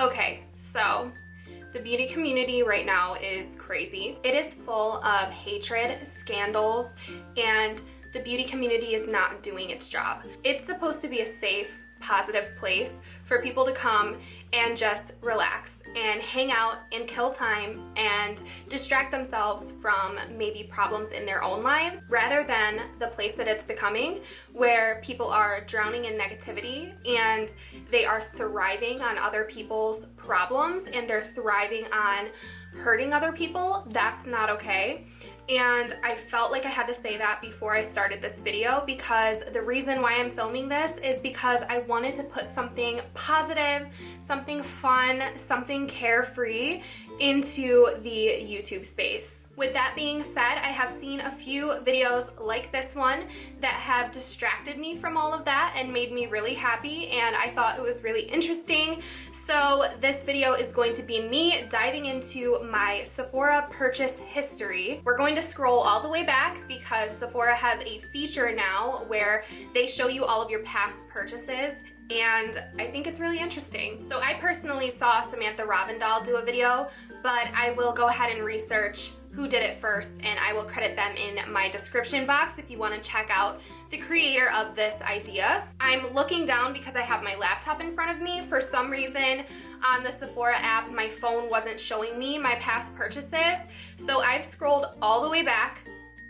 Okay, so the beauty community right now is crazy. It is full of hatred, scandals, and the beauty community is not doing its job. It's supposed to be a safe, positive place for people to come and just relax and hang out and kill time and distract themselves from maybe problems in their own lives, rather than the place that it's becoming where people are drowning in negativity and they are thriving on other people's problems and they're thriving on hurting other people. That's not okay. And I felt like I had to say that before I started this video, because the reason why I'm filming this is because I wanted to put something positive, something fun, something carefree into the YouTube space. With that being said, I have seen a few videos like this one that have distracted me from all of that and made me really happy, and I thought it was really interesting. So this video is going to be me diving into my Sephora purchase history. We're going to scroll all the way back because Sephora has a feature now where they show you all of your past purchases, and I think it's really interesting. So I personally saw Samantha Ravindal do a video, but I will go ahead and research who did it first, and I will credit them in my description box if you want to check out the creator of this idea. I'm looking down because I have my laptop in front of me. For some reason on the Sephora app, my phone wasn't showing me my past purchases, so I've scrolled all the way back,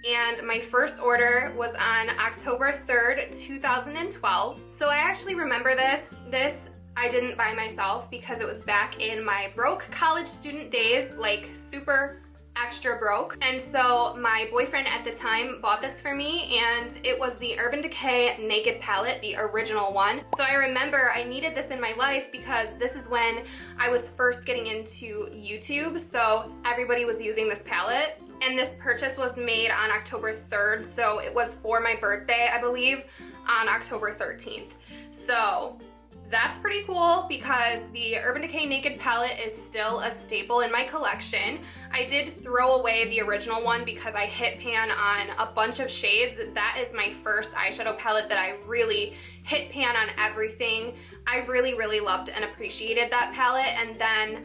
and my first order was on October 3rd, 2012. So I actually remember this. This I didn't buy myself because it was back in my broke college student days, like super extra broke, and so my boyfriend at the time bought this for me, and it was the Urban Decay Naked Palette, the original one. So I remember I needed this in my life because this is when I was first getting into YouTube, so everybody was using this palette, and this purchase was made on October 3rd, so it was for my birthday, I believe, on October 13th. So that's pretty cool because the Urban Decay Naked Palette is still a staple in my collection. I did throw away the original one because I hit pan on a bunch of shades. That is my first eyeshadow palette that I really hit pan on everything. I really loved and appreciated that palette, and then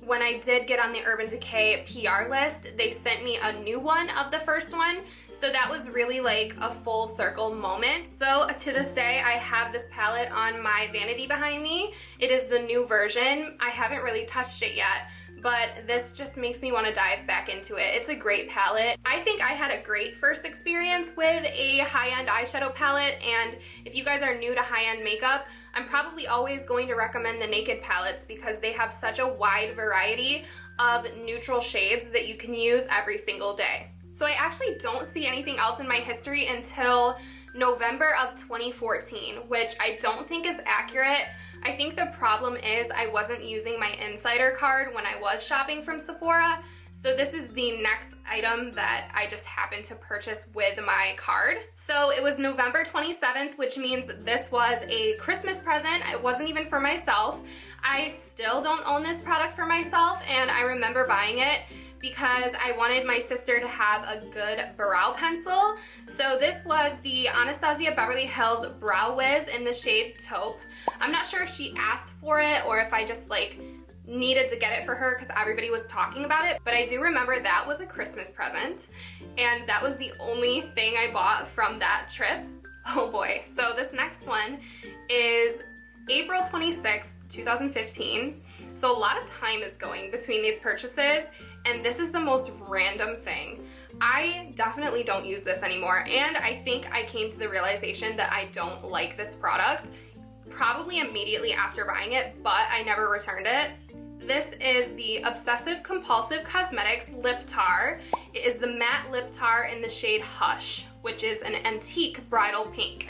when I did get on the Urban Decay PR list, they sent me a new one of the first one. So that was really like a full circle moment. So to this day, I have this palette on my vanity behind me. It is the new version. I haven't really touched it yet, but this just makes me want to dive back into it. It's a great palette. I think I had a great first experience with a high-end eyeshadow palette, and if you guys are new to high-end makeup, I'm probably always going to recommend the Naked palettes because they have such a wide variety of neutral shades that you can use every single day. So I actually don't see anything else in my history until November of 2014, which I don't think is accurate. I think the problem is I wasn't using my insider card when I was shopping from Sephora. So this is the next item that I just happened to purchase with my card. So it was November 27th, which means this was a Christmas present. It wasn't even for myself. I still don't own this product for myself, and I remember buying it because I wanted my sister to have a good brow pencil. So this was the Anastasia Beverly Hills Brow Wiz in the shade Taupe. I'm not sure if she asked for it or if I just like needed to get it for her because everybody was talking about it, but I do remember that was a Christmas present, and that was the only thing I bought from that trip. Oh boy. So this next one is April 26th, 2015. So a lot of time is going between these purchases, and this is the most random thing. I definitely don't use this anymore, and I think I came to the realization that I don't like this product probably immediately after buying it, but I never returned it. This is the Obsessive Compulsive Cosmetics Lip Tar. It is the matte lip tar in the shade Hush, which is an antique bridal pink.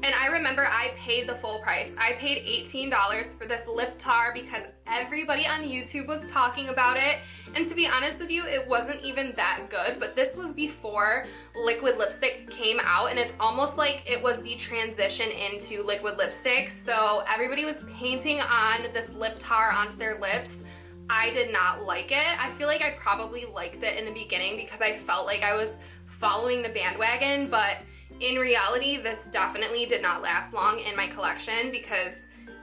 And I remember I paid the full price. I paid $18 for this lip tar because everybody on YouTube was talking about it. And to be honest with you, it wasn't even that good, but this was before liquid lipstick came out, and it's almost like it was the transition into liquid lipstick. So everybody was painting on this lip tar onto their lips. I did not like it. I feel like I probably liked it in the beginning because I felt like I was following the bandwagon, but in reality, this definitely did not last long in my collection because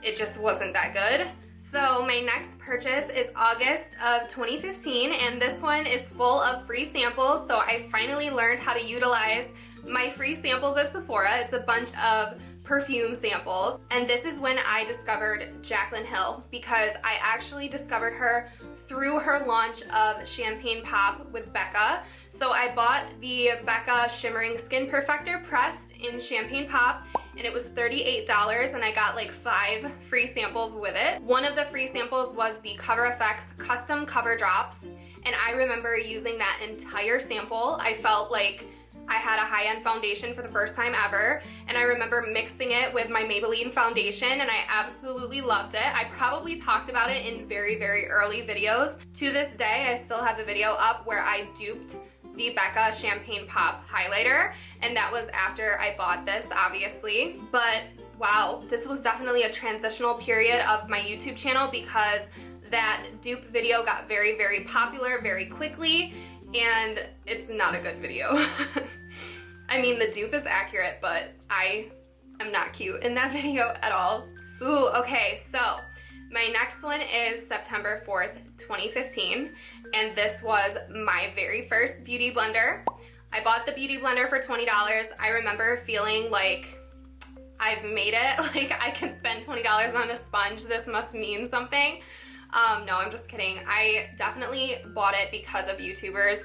it just wasn't that good. So my next purchase is August of 2015, and this one is full of free samples. So I finally learned how to utilize my free samples at Sephora. It's a bunch of perfume samples, and this is when I discovered Jaclyn Hill, because I actually discovered her through her launch of Champagne Pop with Becca. So I bought the Becca Shimmering Skin Perfector pressed in Champagne Pop, and it was $38, and I got like 5 free samples with it. One of the free samples was the Cover FX Custom Cover Drops, and I remember using that entire sample. I felt like I had a high-end foundation for the first time ever, and I remember mixing it with my Maybelline foundation, and I absolutely loved it. I probably talked about it in very, very early videos. To this day, I still have the video up where I duped the Becca Champagne Pop highlighter, and that was after I bought this, obviously. But wow, this was definitely a transitional period of my YouTube channel, because that dupe video got very, very popular very quickly, and it's not a good video. I mean, the dupe is accurate, but I am not cute in that video at all. Ooh, okay, so my next one is September 4th, 2015, and this was my very first beauty blender. I bought the beauty blender for $20. I remember feeling like I've made it, like I can spend $20 on a sponge, this must mean something. No, I'm just kidding. I definitely bought it because of YouTubers.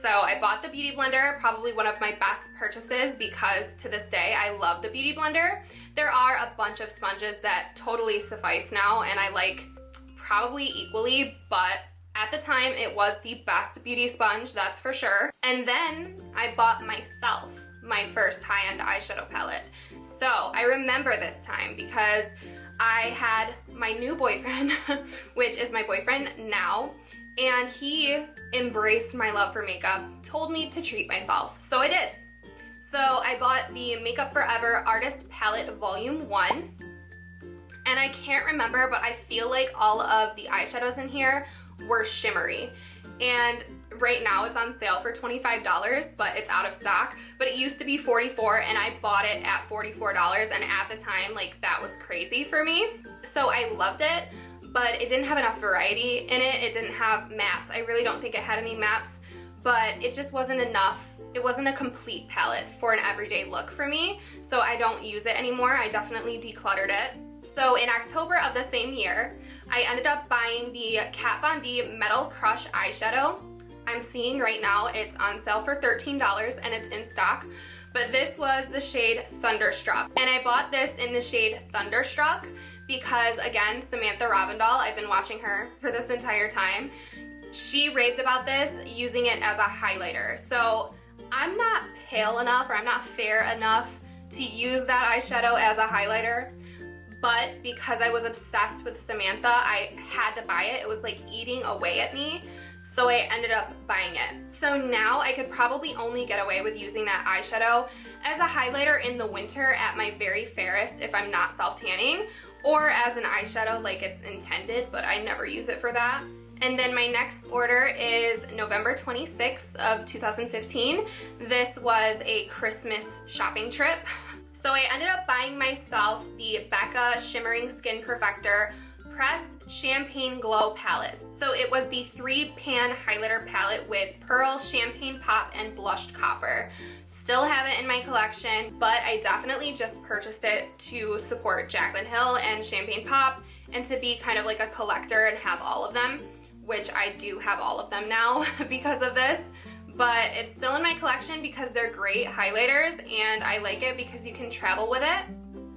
So I bought the beauty blender, probably one of my best purchases, because to this day I love the beauty blender. There are a bunch of sponges that totally suffice now, and I like probably equally, but at the time it was the best beauty sponge, that's for sure. And then I bought myself my first high-end eyeshadow palette. So I remember this time because I had my new boyfriend, which is my boyfriend now, and he embraced my love for makeup, told me to treat myself, so I did. So I bought the Makeup Forever Artist Palette Volume 1, and I can't remember, but I feel like all of the eyeshadows in here were shimmery, and right now it's on sale for $25, but it's out of stock. But it used to be $44, and I bought it at $44, and at the time, like, that was crazy for me. So I loved it, but it didn't have enough variety in it. It didn't have mattes. I really don't think it had any mattes, but it just wasn't enough. It wasn't a complete palette for an everyday look for me, so I don't use it anymore. I definitely decluttered it. So in October of the same year, I ended up buying the Kat Von D Metal Crush eyeshadow. I'm seeing right now it's on sale for $13 and it's in stock, but this was the shade Thunderstruck. And I bought this in the shade Thunderstruck because, again, Samantha Ravindal, I've been watching her for this entire time. She raved about this using it as a highlighter. So I'm not pale enough, or I'm not fair enough to use that eyeshadow as a highlighter. But because I was obsessed with Samantha, I had to buy it. It was like eating away at me. So I ended up buying it. So now I could probably only get away with using that eyeshadow as a highlighter in the winter at my very fairest if I'm not self-tanning, or as an eyeshadow like it's intended, but I never use it for that. And then my next order is November 26th of 2015. This was a Christmas shopping trip. So I ended up buying myself the Becca Shimmering Skin Perfector Pressed Champagne Glow Palette. So it was the 3-pan highlighter palette with Pearl, Champagne Pop, and Blushed Copper. Still have it in my collection, but I definitely just purchased it to support Jaclyn Hill and Champagne Pop, and to be kind of like a collector and have all of them, which I do have all of them now because of this. But it's still in my collection because they're great highlighters, and I like it because you can travel with it.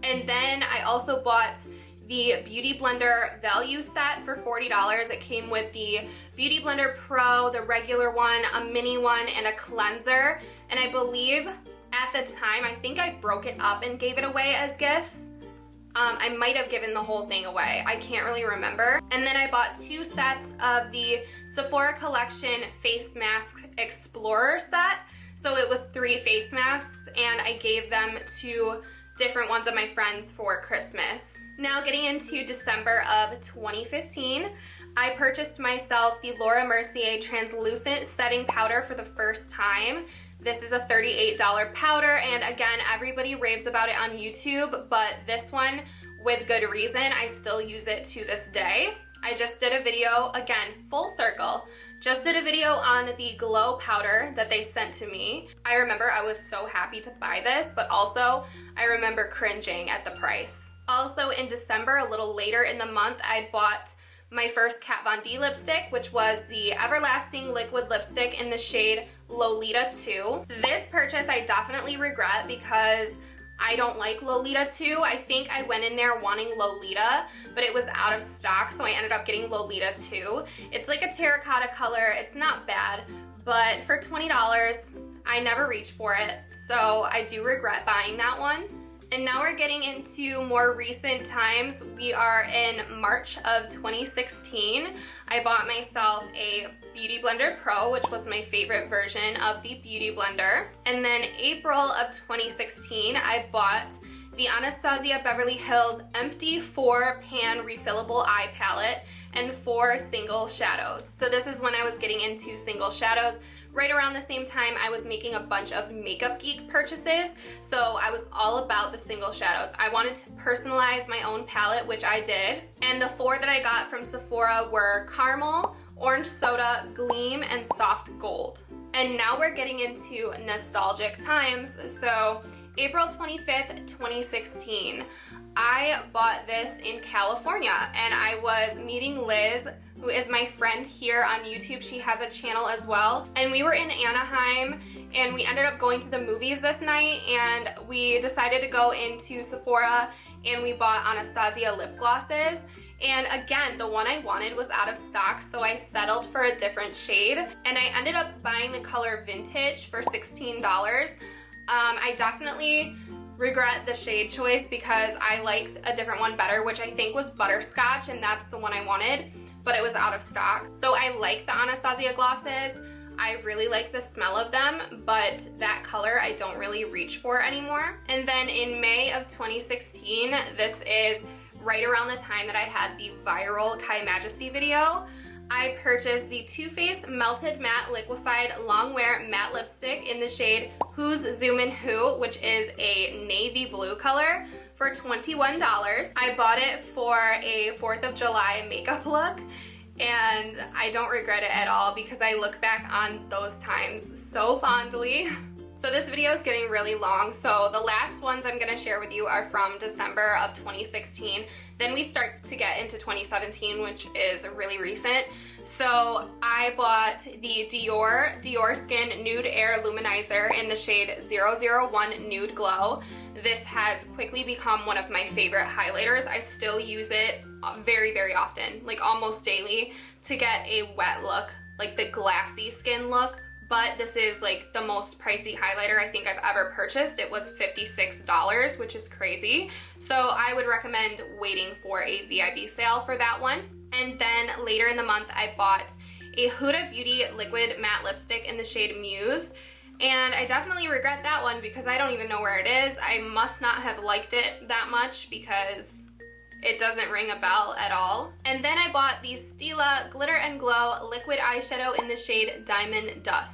And then I also bought the Beauty Blender value set for $40. It came with the Beauty Blender Pro, the regular one, a mini one, and a cleanser. And I believe at the time, I think I broke it up and gave it away as gifts. I might have given the whole thing away. I can't really remember. And then I bought 2 sets of the Sephora Collection Face Mask Explorer set. So it was 3 face masks, and I gave them to different ones of my friends for Christmas. Now getting into December of 2015, I purchased myself the Laura Mercier Translucent Setting Powder for the first time. This is a $38 powder, and again, everybody raves about it on YouTube, but this one with good reason. I still use it to this day. I just did a video, again, full circle, just did a video on the glow powder that they sent to me. I remember I was so happy to buy this, but also I remember cringing at the price. Also in December, a little later in the month, I bought my first Kat Von D lipstick, which was the Everlasting Liquid Lipstick in the shade Lolita 2. This purchase I definitely regret because I don't like Lolita 2. I think I went in there wanting Lolita, but it was out of stock, so I ended up getting Lolita 2. It's like a terracotta color. It's not bad, but for $20, I never reached for it, so I do regret buying that one. And now we're getting into more recent times. We are in March of 2016. I bought myself a Beauty Blender Pro, which was my favorite version of the Beauty Blender. And then April of 2016, I bought the Anastasia Beverly Hills Empty 4-Pan Refillable Eye Palette and 4 single shadows. So this is when I was getting into single shadows. Right around the same time, I was making a bunch of Makeup Geek purchases, so I was all about the single shadows. I wanted to personalize my own palette, which I did. And the 4 that I got from Sephora were Caramel, Orange Soda, Gleam, and Soft Gold. And now we're getting into nostalgic times. So April 25th, 2016, I bought this in California, and I was meeting Liz, who is my friend here on YouTube. She has a channel as well. And we were in Anaheim, and we ended up going to the movies this night, and we decided to go into Sephora, and we bought Anastasia lip glosses. And again, the one I wanted was out of stock, so I settled for a different shade, and I ended up buying the color Vintage for $16. I definitely regret the shade choice because I liked a different one better, which I think was Butterscotch, and that's the one I wanted, but it was out of stock. So I like the Anastasia glosses. I really like the smell of them, but that color I don't really reach for anymore. And then in May of 2016, this is right around the time that I had the viral Kai Majesty video, I purchased the Too Faced Melted Matte Liquefied Longwear Matte Lipstick in the shade Who's Zoomin' Who, which is a navy blue color, for $21. I bought it for a 4th of July makeup look, and I don't regret it at all because I look back on those times so fondly. So this video is getting really long, so the last ones I'm going to share with you are from December of 2016. Then we start to get into 2017, which is really recent. So I bought the Dior Skin Nude Air Luminizer in the shade 001 Nude Glow. This has quickly become one of my favorite highlighters. I still use it very, very often, like almost daily, to get a wet look, like the glassy skin look. But this is like the most pricey highlighter I think I've ever purchased. It was $56, which is crazy. So I would recommend waiting for a VIB sale for that one. And then later in the month, I bought a Huda Beauty Liquid Matte Lipstick in the shade Muse. And I definitely regret that one because I don't even know where it is. I must not have liked it that much because it doesn't ring a bell at all. And then I bought the Stila Glitter and Glow Liquid Eyeshadow in the shade Diamond Dust.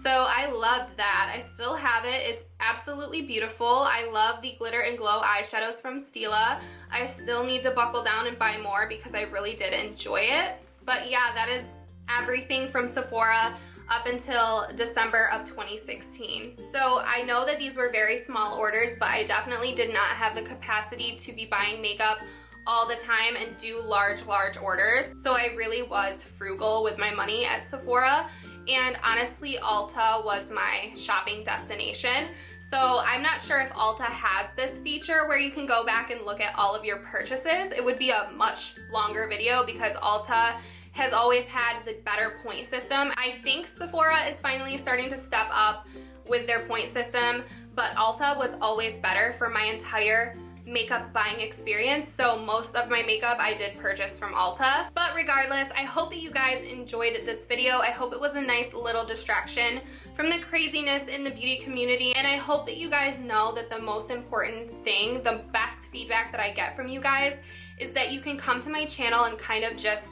So I loved that. I still have it. It's absolutely beautiful. I love the Glitter and Glow eyeshadows from Stila. I still need to buckle down and buy more because I really did enjoy it. But yeah, that is everything from Sephora up until December of 2016. So I know that these were very small orders, but I definitely did not have the capacity to be buying makeup all the time and do large orders. So I really was frugal with my money at Sephora. And honestly, Ulta was my shopping destination. So I'm not sure if Ulta has this feature where you can go back and look at all of your purchases. It would be a much longer video because Ulta has always had the better point system. I think Sephora is finally starting to step up with their point system, but Ulta was always better for my entire makeup buying experience. So most of my makeup I did purchase from Ulta. But regardless, I hope that you guys enjoyed this video. I hope it was a nice little distraction from the craziness in the beauty community. And I hope that you guys know that the most important thing, the best feedback that I get from you guys, is that you can come to my channel and kind of just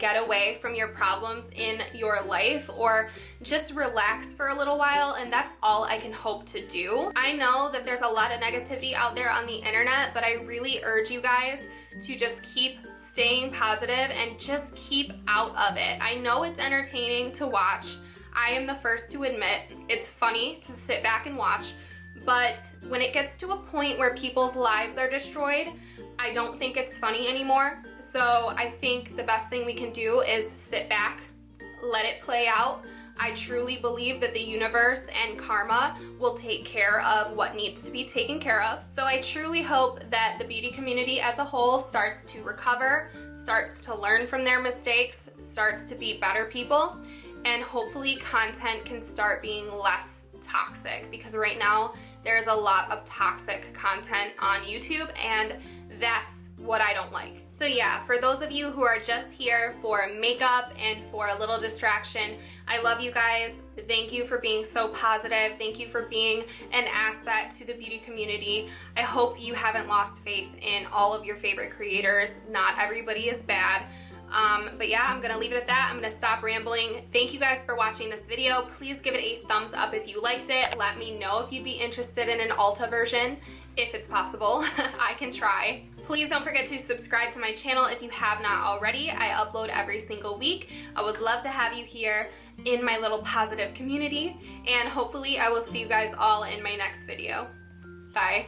get away from your problems in your life or just relax for a little while, and that's all I can hope to do. I know that there's a lot of negativity out there on the internet, but I really urge you guys to just keep staying positive and just keep out of it. I know it's entertaining to watch. I am the first to admit it's funny to sit back and watch, but when it gets to a point where people's lives are destroyed, I don't think it's funny anymore. So I think the best thing we can do is sit back, let it play out. I truly believe that the universe and karma will take care of what needs to be taken care of. So I truly hope that the beauty community as a whole starts to recover, starts to learn from their mistakes, starts to be better people, and hopefully content can start being less toxic, because right now there's a lot of toxic content on YouTube, and that's what I don't like. So yeah, for those of you who are just here for makeup and for a little distraction, I love you guys. Thank you for being so positive. Thank you for being an asset to the beauty community. I hope you haven't lost faith in all of your favorite creators. Not everybody is bad. But yeah, I'm gonna leave it at that. I'm gonna stop rambling. Thank you guys for watching this video. Please give it a thumbs up if you liked it. Let me know if you'd be interested in an Ulta version, if it's possible. I can try. Please don't forget to subscribe to my channel if you have not already. I upload every single week. I would love to have you here in my little positive community, and hopefully I will see you guys all in my next video. Bye.